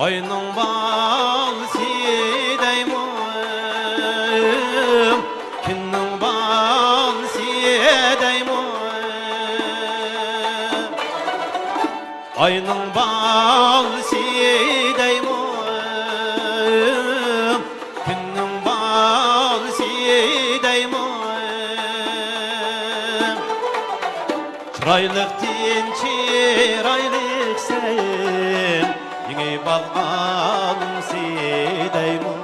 Oyunun balsı deymoy, günün balsı deymoy. Oyunun balsı deymoy, günün balsı deymoy. Çıraylıqdin çıraylık sen, yine balğanım sideymoy.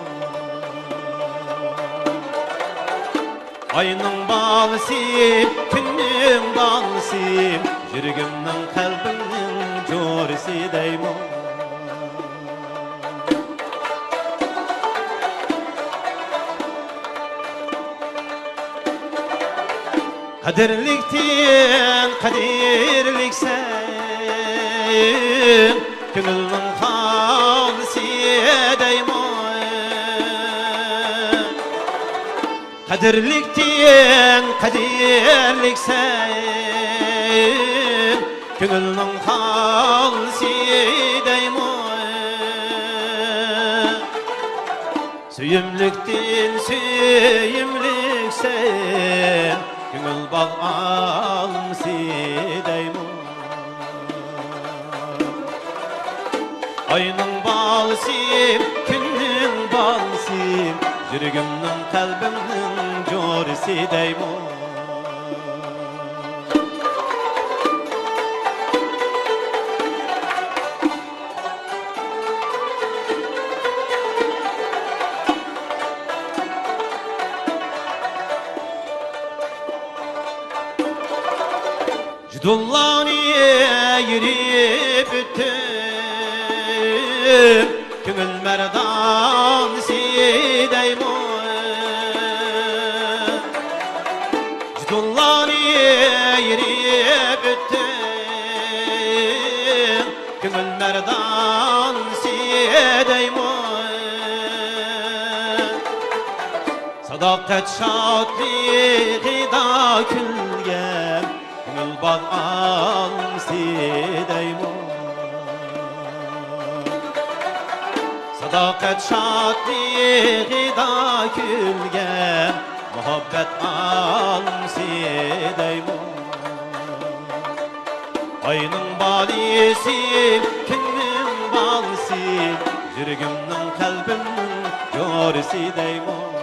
Ayının balsı, günün balsı, yürgümün kalbinin jorisi deymoy. Kadirliktin, kadirliksen, gönlümün halsi deymoy. Kadirliktin, kadirliksen, gönlümün halsi deymoy. Süyümlüktin, süyümlüksen, gönül bağalım sideymoy. Ayının balsim, günün balsim, yürgümün kalbimnin jorisi deymoy. Dullaniye yürüyüp öttüm, gönül merdan sideymoy. Dullaniye yürüyüp öttüm, gönül merdan sideymoy. Sadakat şadlığıda külgen, gönül bağalım sideymoy. Sadakat şadlığıda külgen, muhabbet alım sideymoy. Ayının balisi, günün balisi, yürgümün kalbimnin jorisi deymoy.